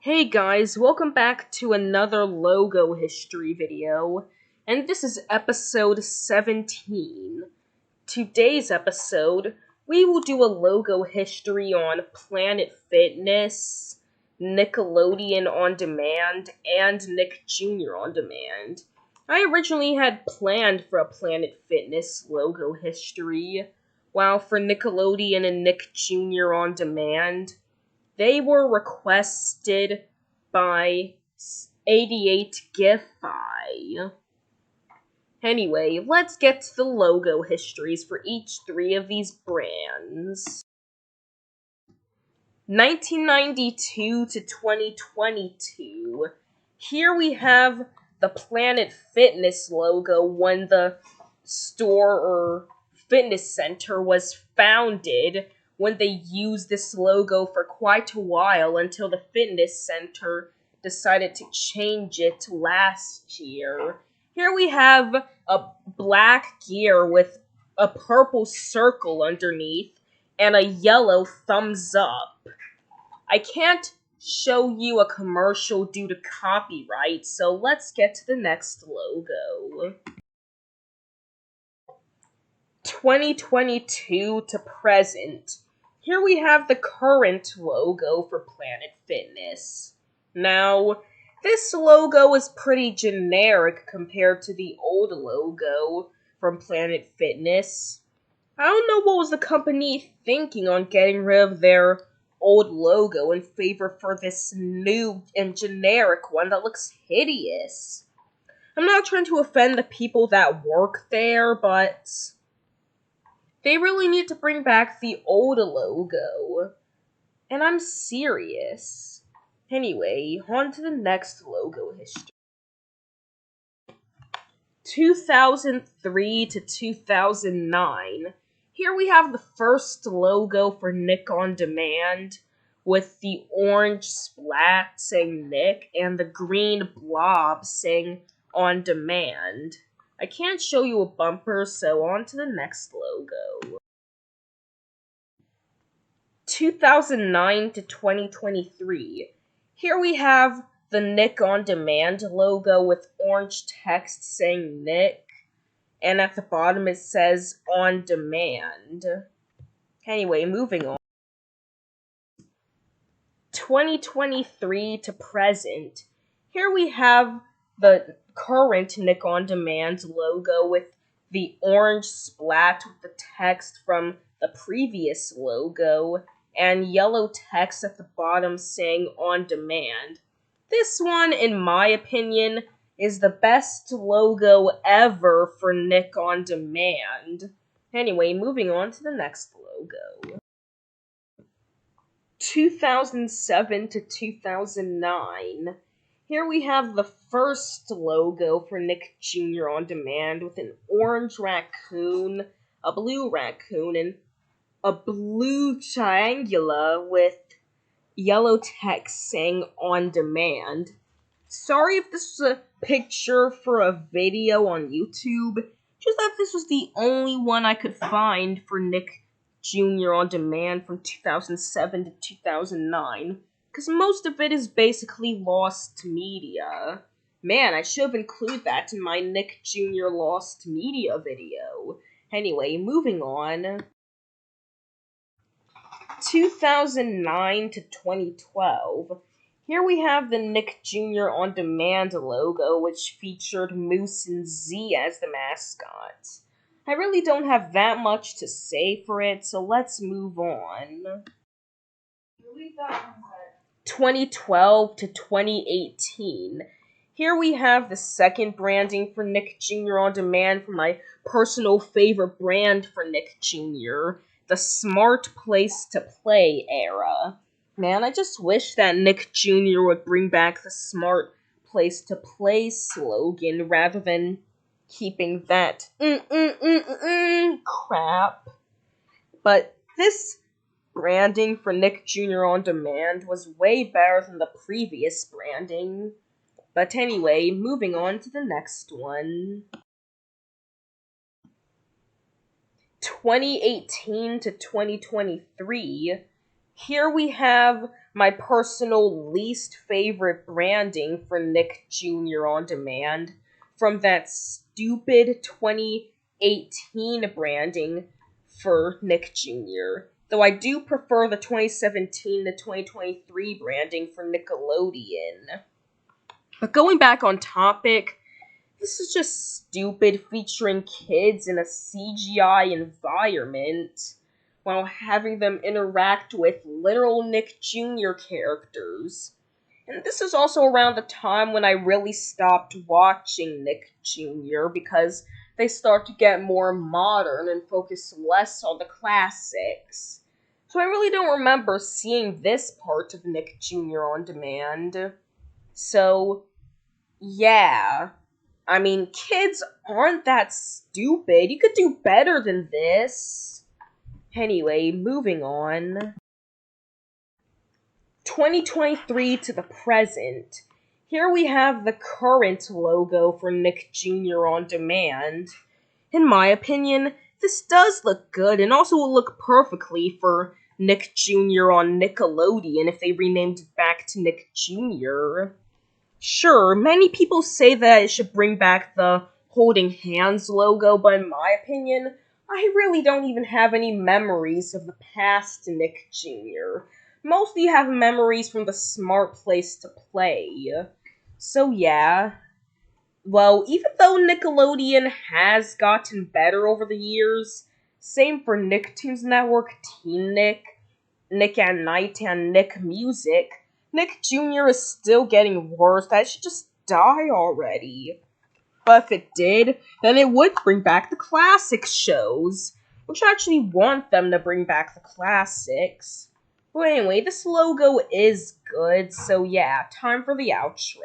Hey guys, welcome back to another logo history video, and this is episode 17. Today's episode, we will do a logo history on Planet Fitness, Nickelodeon On Demand, and Nick Jr. On Demand. I originally had planned for a Planet Fitness logo history, while for Nickelodeon and Nick Jr. On Demand, they were requested by 88GIFI. Anyway, let's get to the logo histories for each three of these brands. 1992 to 2022. Here we have the Planet Fitness logo when the store or fitness center was founded, when they used this logo for quite a while until the fitness center decided to change it last year. Here we have a black gear with a purple circle underneath and a yellow thumbs up. I can't show you a commercial due to copyright, so let's get to the next logo. 2022 to present. Here we have the current logo for Planet Fitness. Now, this logo is pretty generic compared to the old logo from Planet Fitness. I don't know what was the company thinking on getting rid of their old logo in favor for this new and generic one that looks hideous. I'm not trying to offend the people that work there, but they really need to bring back the old logo. And I'm serious. Anyway, on to the next logo history. 2003 to 2009. Here we have the first logo for Nick On Demand, with the orange splat saying Nick and the green blob saying On Demand. I can't show you a bumper, so on to the next logo. 2009 to 2023. Here we have the Nick On Demand logo with orange text saying Nick, and at the bottom it says On Demand. Anyway, moving on. 2023 to present. Here we have the current Nick On Demand logo with the orange splat with the text from the previous logo and yellow text at the bottom saying On Demand. This one, in my opinion, is the best logo ever for Nick On Demand. Anyway, moving on to the next logo. 2007 to 2009. Here we have the first logo for Nick Jr. On Demand with an orange raccoon, a blue raccoon, and a blue triangular with yellow text saying On Demand. Sorry if this was a picture for a video on YouTube, just that this was the only one I could find for Nick Jr. On Demand from 2007 to 2009, because most of it is basically lost media. Man, I should have included that in my Nick Jr. Lost Media video. Anyway, moving on. 2009 to 2012. Here we have the Nick Jr. On Demand logo, which featured Moose and Z as the mascots. I really don't have that much to say for it, so let's move on. 2012 to 2018. Here we have the second branding for Nick Jr. On Demand from my personal favorite brand for Nick Jr., the Smart Place to Play era. Man, I just wish that Nick Jr. would bring back the Smart Place to Play slogan rather than keeping that crap. But this branding for Nick Jr. On Demand was way better than the previous branding. But anyway, moving on to the next one. 2018 to 2023. Here we have my personal least favorite branding for Nick Jr. On Demand from that stupid 2018 branding for Nick Jr. Though I do prefer the 2017 to 2023 branding for Nickelodeon. But going back on topic, this is just stupid featuring kids in a CGI environment while having them interact with literal Nick Jr. characters. And this is also around the time when I really stopped watching Nick Jr. because they start to get more modern and focus less on the classics. So I really don't remember seeing this part of Nick Jr. On Demand. So, yeah. I mean, kids aren't that stupid. You could do better than this. Anyway, moving on. 2023 to the present. Here we have the current logo for Nick Jr. On Demand. In my opinion, this does look good and also will look perfectly for Nick Jr. on Nickelodeon if they renamed it back to Nick Jr. Sure, many people say that it should bring back the holding hands logo, but in my opinion, I really don't even have any memories of the past Nick Jr. Mostly have memories from the Smart Place to Play. So yeah. Well, even though Nickelodeon has gotten better over the years, same for Nicktoons Network, Teen Nick, Nick at Night, and Nick Music, Nick Jr. is still getting worse. That should just die already. But if it did, then it would bring back the classic shows, which I actually want them to bring back the classics. But anyway, this logo is good, so yeah, time for the outro.